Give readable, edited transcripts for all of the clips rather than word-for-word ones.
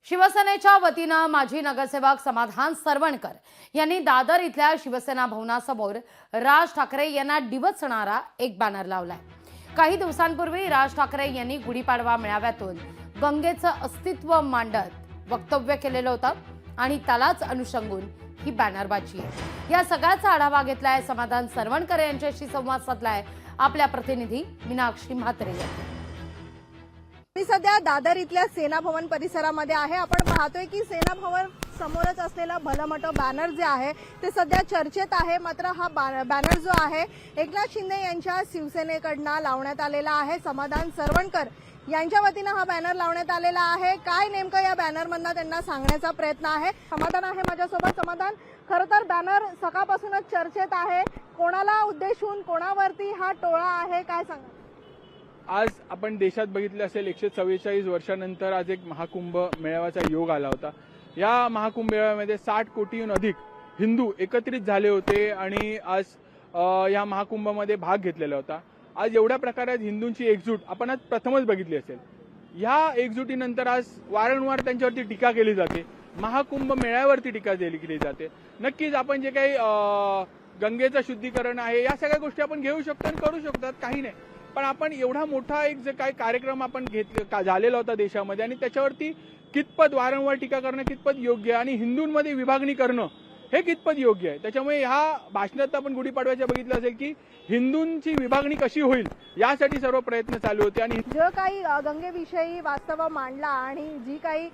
शिवसेनेच्या वतीनं माजी नगरसेवक समाधान सरवणकर यांनी दादर इथल्या शिवसेना भवनासमोर राज ठाकरे यांना डिवचणारा एक बॅनर लावलाय। काही दिवसांपूर्वी राज ठाकरे यांनी गुढीपाडवा मेळाव्यातून गंगेचं अस्तित्व मांडत वक्तव्य केलेलं होतं आणि त्यालाच अनुषंगून ही बॅनरबाजी आहे। या सगळ्याचा आढावा घेतलाय समाधान सरवणकर यांच्याशी संवाद साधलाय आपल्या प्रतिनिधी मीनाक्षी म्हात्रे यांनी। मी सध्या दादर इथल्या सेना भवन परिसरामध्ये आहे। आपण पाहतोय की सेना भवन समोरच असलेला भलमोठं बॅनर जे आहे ते सध्या चर्चेत आहे। मात्र हा बॅनर जो आहे एकनाथ शिंदे यांच्या शिवसेनेकडून लावण्यात आलेला आहे। समाधान सरवणकर यांच्या वतीने हा बॅनर लावण्यात आलेला आहे। काय नेमकं या बॅनरमधनं त्यांना सांगण्याचा प्रयत्न आहे। समाधान आहे माझ्यासोबत। समाधान, खरं तर बॅनर सकाळपासूनच चर्चेत आहे। कोणाला उद्देशून, कोणावरती हा टोळा आहे, काय सांगा? आज आपण देशात बघितले असेल 144 वर्षानंतर आज एक महाकुंभ मेळाव्याचा योग आला होता। या महाकुंभ मेळाव्यामध्ये 60 कोटीहून अधिक हिंदू एकत्रित झाले होते आणि आज या महाकुंभामध्ये भाग घेतलेला होता। आज एवढ्या प्रकारात हिंदूंची एकजूट आपण आज प्रथमच बघितली असेल। या एकजुटीनंतर आज वारंवार त्यांच्यावरती टीका केली जाते, महाकुंभ मेळाव्यावरती टीका केली जाते। नक्कीच आपण जे काही गंगेचं शुद्धीकरण आहे या सगळ्या गोष्टी आपण घेऊ शकतो आणि करू शकतात, काही नाही। पण आपण एवढा मोठा एक जे काही कार्यक्रम आपण झालेला होता देशामध्ये आणि त्याच्यावरती कितपत वारंवार टीका करणं कितपत योग्य आहे आणि हिंदूंमध्ये विभागणी करणं हे कितपत योग्य आहे। त्याच्यामुळे ह्या भाषणात आपण गुढीपाडव्याच्या बघितलं असेल की हिंदूंची विभागणी कशी होईल यासाठी सर्व प्रयत्न चालू होते आणि जे काही गंगेविषयी वास्तव मांडला आणि जी काही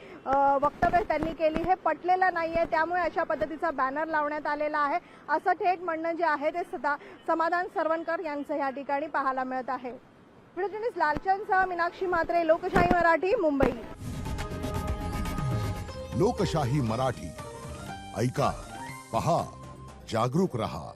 वक्तव्य त्यांनी केली हे पटलेलं नाहीये, त्यामुळे अशा पद्धतीचा बॅनर लावण्यात आलेला आहे असं थेट म्हणणं जे आहे ते समाधान सरवणकर यांचं या ठिकाणी पाहायला मिळत आहे। व्हिडिओ जर्नलिस्ट लालचंदसह मीनाक्षी म्हात्रे, लोकशाही मराठी, मुंबई। लोकशाही मराठी ऐका, पहा, जागरूक रहा।